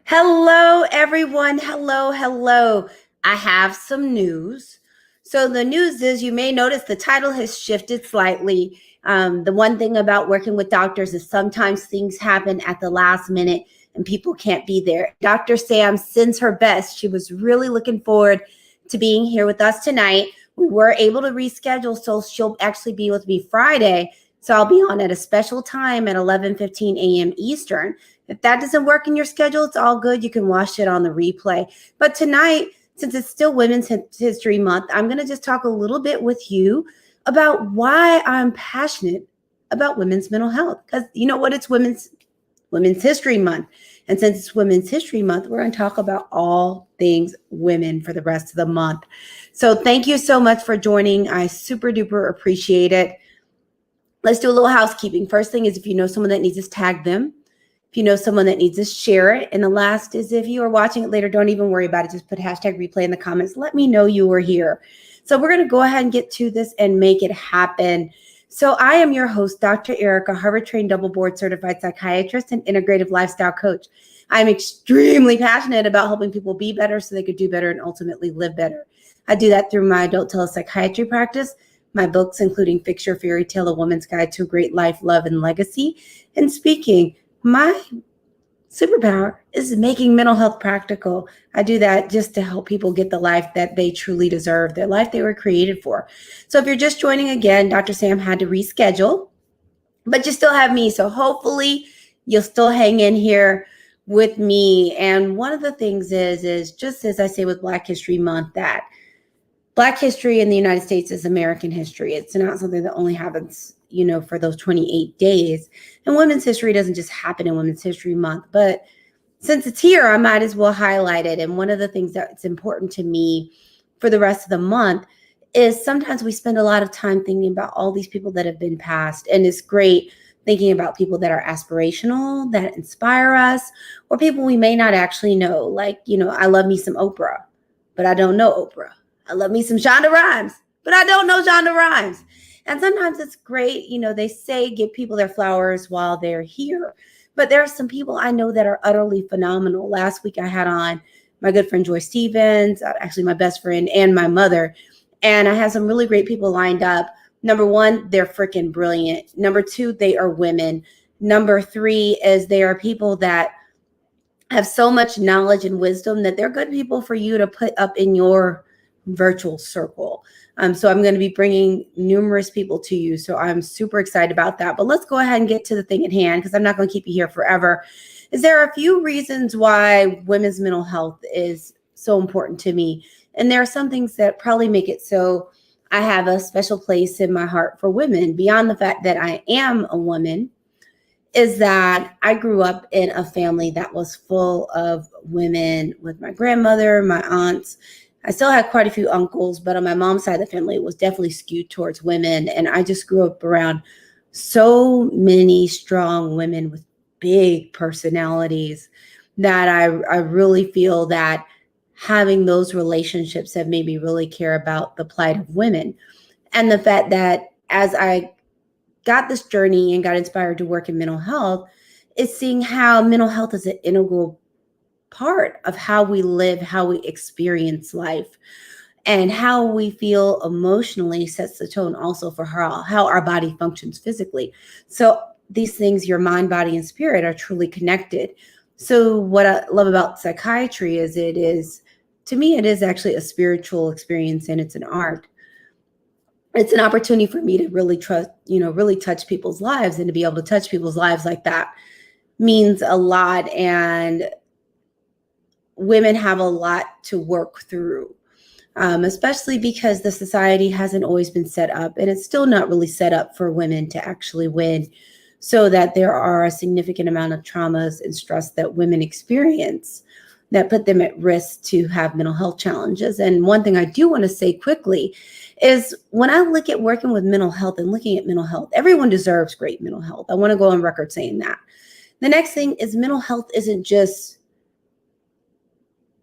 Hello, everyone. Hello, hello. I have some news. So, the news is you may notice the title has shifted slightly. The one thing about working with doctors is sometimes things happen at the last minute and people can't be there. Dr. Samm sends her best. She was really looking forward to being here with us tonight. We were able to reschedule, so she'll actually be with me Friday. So, I'll be on at a special time at 11:15 a.m. Eastern. If that doesn't work in your schedule, it's all good. You can watch it on the replay. But tonight, since it's still Women's History Month, I'm going to just talk a little bit with you about why I'm passionate about women's mental health. Because you know what? It's Women's History Month. And since it's Women's History Month, we're going to talk about all things women for the rest of the month. So thank you so much for joining. I super duper appreciate it. Let's do a little housekeeping. First thing is if you know someone that needs us, tag them. If you know someone that needs to share it. And the last is if you are watching it later, don't even worry about it. Just put hashtag replay in the comments. Let me know you were here. So we're going to go ahead and get to this and make it happen. So I am your host, Dr. Erica, Harvard-trained double board certified psychiatrist and integrative lifestyle coach. I'm extremely passionate about helping people be better so they could do better and ultimately live better. I do that through my adult telepsychiatry practice, my books, including Fix Your Fairy Tale, A Woman's Guide to a Great Life, Love, and Legacy, and speaking. My superpower is making mental health practical. I do that just to help people get the life that they truly deserve, the life they were created for. So if you're just joining again, Dr. Samm had to reschedule, but you still have me. So hopefully you'll still hang in here with me. And one of the things is just as I say with Black History Month, that Black history in the United States is American history. It's not something that only happens, for those 28 days. And women's history doesn't just happen in Women's History Month. But since it's here, I might as well highlight it. And one of the things that's important to me for the rest of the month is sometimes we spend a lot of time thinking about all these people that have been passed. And it's great thinking about people that are aspirational, that inspire us, or people we may not actually know. Like, I love me some Oprah, but I don't know Oprah. I love me some Shonda Rhimes, but I don't know Shonda Rhimes. And sometimes it's great, they say give people their flowers while they're here. But there are some people I know that are utterly phenomenal. Last week I had on my good friend Joy Stevens, actually my best friend, and my mother. And I had some really great people lined up. Number one, they're freaking brilliant. Number two, they are women. Number three is they are people that have so much knowledge and wisdom that they're good people for you to put up in your virtual circle. So I'm going to be bringing numerous people to you. So I'm super excited about that. But let's go ahead and get to the thing at hand, because I'm not going to keep you here forever. There are a few reasons why women's mental health is so important to me. And there are some things that probably make it so I have a special place in my heart for women, beyond the fact that I am a woman, is that I grew up in a family that was full of women, with my grandmother, my aunts. I still had quite a few uncles, but on my mom's side of the family, it was definitely skewed towards women. And I just grew up around so many strong women with big personalities that I really feel that having those relationships have made me really care about the plight of women. And the fact that as I got this journey and got inspired to work in mental health, is seeing how mental health is an integral part of how we live, how we experience life, and how we feel emotionally sets the tone also for how our body functions physically. So these things, your mind, body, and spirit, are truly connected. So what I love about psychiatry is to me, it is actually a spiritual experience, and it's an art. It's an opportunity for me to really really touch people's lives, and to be able to touch people's lives like that means a lot. And women have a lot to work through, especially because the society hasn't always been set up, and it's still not really set up for women to actually win, so that there are a significant amount of traumas and stress that women experience that put them at risk to have mental health challenges. And one thing I do want to say quickly is when I look at working with mental health and looking at mental health, everyone deserves great mental health. I want to go on record saying that. The next thing is mental health isn't just,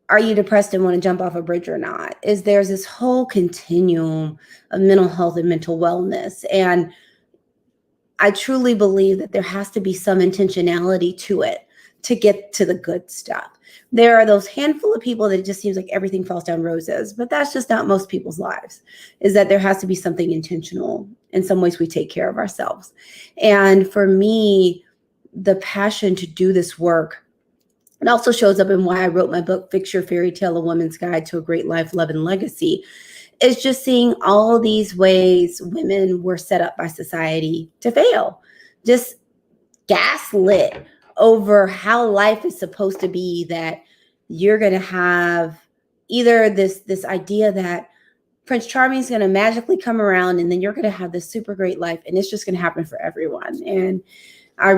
are you depressed and want to jump off a bridge or not? There's this whole continuum of mental health and mental wellness. And I truly believe that there has to be some intentionality to it, to get to the good stuff. There are those handful of people that it just seems like everything falls down roses, but that's just not most people's lives, is that there has to be something intentional. In some ways, we take care of ourselves. And for me, the passion to do this work, it also shows up in why I wrote my book, Fix Your Fairy Tale, A Woman's Guide to a Great Life, Love, and Legacy. It's just seeing all these ways women were set up by society to fail, just gaslit over how life is supposed to be, that you're going to have either this idea that Prince Charming is going to magically come around and then you're going to have this super great life and it's just going to happen for everyone. And I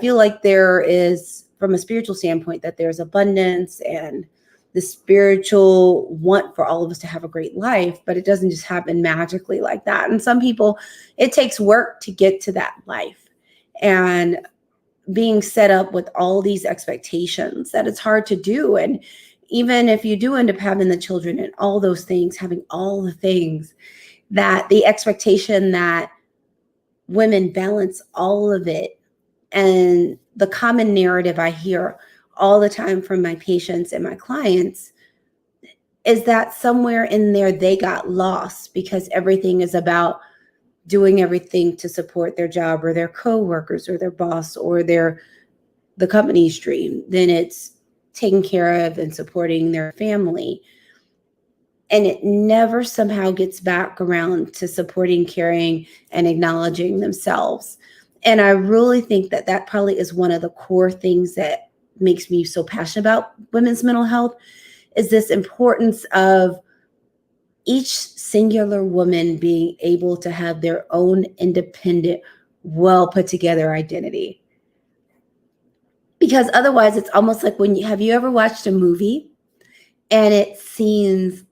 feel like there is, from a spiritual standpoint, that there's abundance and the spiritual want for all of us to have a great life, but it doesn't just happen magically like that. And some people, it takes work to get to that life, and being set up with all these expectations that it's hard to do. And even if you do end up having the children and all those things, having all the things, that the expectation that women balance all of it. And the common narrative I hear all the time from my patients and my clients is that somewhere in there they got lost, because everything is about doing everything to support their job or their coworkers or their boss or the company's dream. Then it's taking care of and supporting their family. And it never somehow gets back around to supporting, caring, and acknowledging themselves. And I really think that that probably is one of the core things that makes me so passionate about women's mental health, is this importance of each singular woman being able to have their own independent, well put together identity. Because otherwise it's almost like have you ever watched a movie and it seems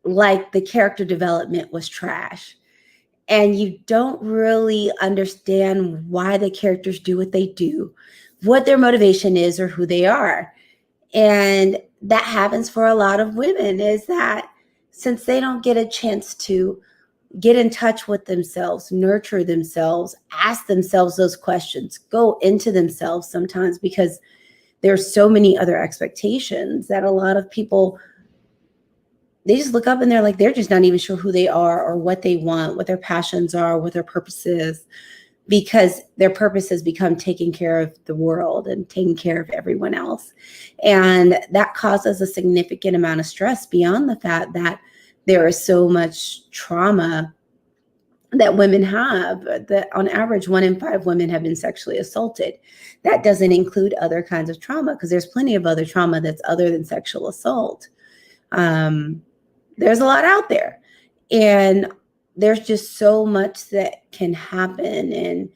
like the character development was trash, and you don't really understand why the characters do what they do, what their motivation is, or who they are. And that happens for a lot of women, is that since they don't get a chance to get in touch with themselves, nurture themselves, ask themselves those questions, go into themselves sometimes, because there's so many other expectations that a lot of people, they just look up and they're like, they're just not even sure who they are or what they want, what their passions are, what their purpose is, because their purpose has become taking care of the world and taking care of everyone else. And that causes a significant amount of stress, beyond the fact that there is so much trauma that women have. That on average, 1 in 5 women have been sexually assaulted. That doesn't include other kinds of trauma, because there's plenty of other trauma that's other than sexual assault. There's a lot out there, and there's just so much that can happen. And,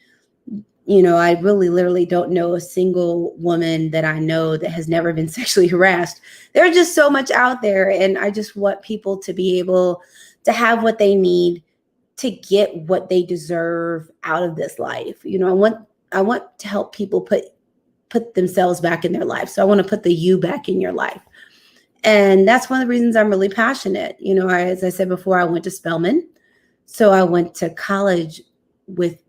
I really literally don't know a single woman that I know that has never been sexually harassed. There's just so much out there. And I just want people to be able to have what they need to get what they deserve out of this life. I want to help people put themselves back in their life. So I want to put the you back in your life. And that's one of the reasons I'm really passionate. As I said before, I went to Spelman. So I went to college with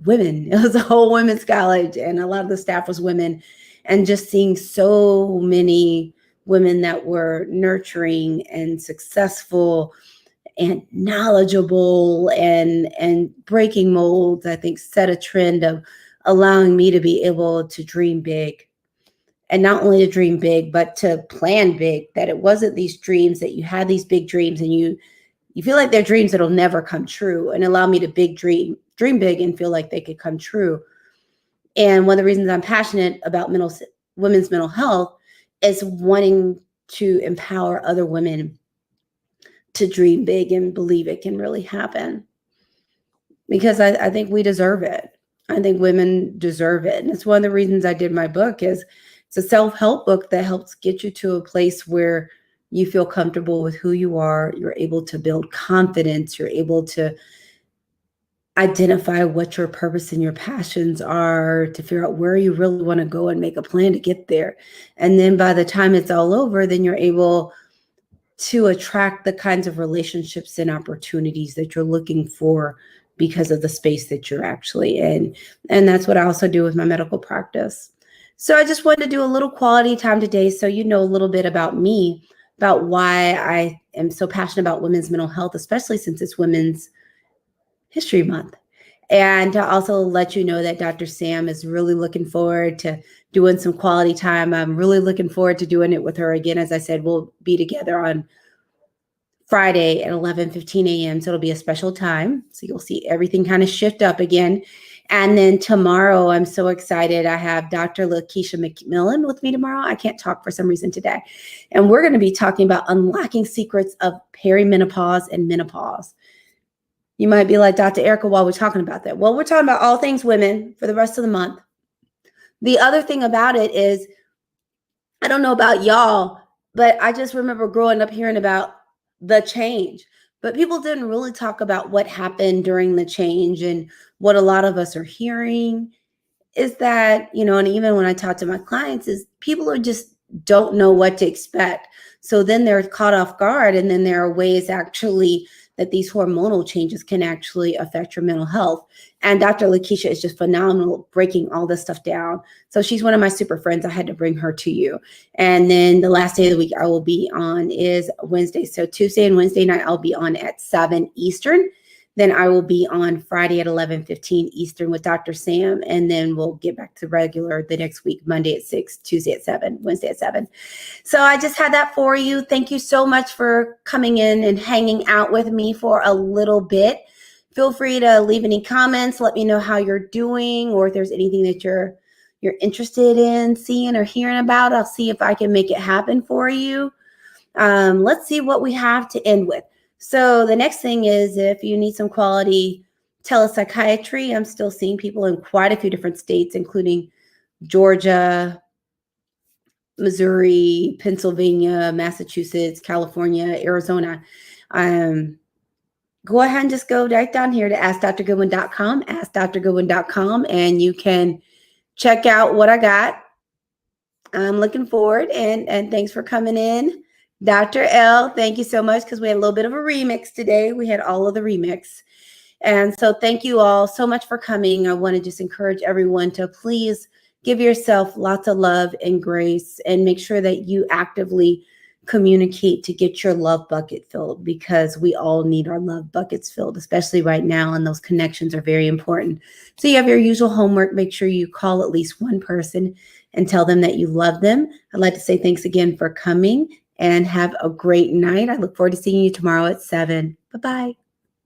women. It was a whole women's college, and a lot of the staff was women. And just seeing so many women that were nurturing and successful and knowledgeable and breaking molds, I think set a trend of allowing me to be able to dream big. And not only to dream big, but to plan big, that it wasn't these dreams that you had these big dreams and you feel like they're dreams that'll never come true, and allow me to dream big and feel like they could come true. And one of the reasons I'm passionate about women's mental health is wanting to empower other women to dream big and believe it can really happen. Because I think we deserve it. I think women deserve it. And it's one of the reasons I did my book. Is it's a self-help book that helps get you to a place where you feel comfortable with who you are. You're able to build confidence. You're able to identify what your purpose and your passions are, to figure out where you really want to go and make a plan to get there. And then by the time it's all over, then you're able to attract the kinds of relationships and opportunities that you're looking for because of the space that you're actually in. And that's what I also do with my medical practice. So I just wanted to do a little quality time today so you know a little bit about me, about why I am so passionate about women's mental health, especially since it's Women's History Month. And to also let you know that Dr. Samm is really looking forward to doing some quality time. I'm really looking forward to doing it with her again. As I said, we'll be together on Friday at 11:15 a.m. So it'll be a special time. So you'll see everything kind of shift up again. And then tomorrow, I'm so excited. I have Dr. Lakeisha McMillan with me tomorrow. I can't talk for some reason today. And we're going to be talking about unlocking secrets of perimenopause and menopause. You might be like, Dr. Erica, while we're talking about that. Well, we're talking about all things women for the rest of the month. The other thing about it is, I don't know about y'all, but I just remember growing up hearing about the change. But people didn't really talk about what happened during the change. And what a lot of us are hearing is that, and even when I talk to my clients, is people are just don't know what to expect. So then they're caught off guard. And then there are ways actually that these hormonal changes can actually affect your mental health. And Dr. Lakeisha is just phenomenal breaking all this stuff down. So she's one of my super friends. I had to bring her to you. And then the last day of the week I will be on is Wednesday. So Tuesday and Wednesday night, I'll be on at 7 Eastern. Then I will be on Friday at 11:15 Eastern with Dr. Samm. And then we'll get back to regular the next week, Monday at 6, Tuesday at 7, Wednesday at 7. So I just had that for you. Thank you so much for coming in and hanging out with me for a little bit. Feel free to leave any comments. Let me know how you're doing, or if there's anything that you're interested in seeing or hearing about. I'll see if I can make it happen for you. Let's see what we have to end with. So the next thing is, if you need some quality telepsychiatry, I'm still seeing people in quite a few different states, including Georgia, Missouri, Pennsylvania, Massachusetts, California, Arizona. Go ahead and just go right down here to askdrgoodwin.com, askdrgoodwin.com, and you can check out what I got. I'm looking forward, and thanks for coming in. Dr. L, thank you so much, because we had a little bit of a remix today. We had all of the remix. And so thank you all so much for coming. I want to just encourage everyone to please give yourself lots of love and grace, and make sure that you actively communicate to get your love bucket filled, because we all need our love buckets filled, especially right now. And those connections are very important. So you have your usual homework. Make sure you call at least one person and tell them that you love them. I'd like to say thanks again for coming, and have a great night. I look forward to seeing you tomorrow at 7. Bye-bye.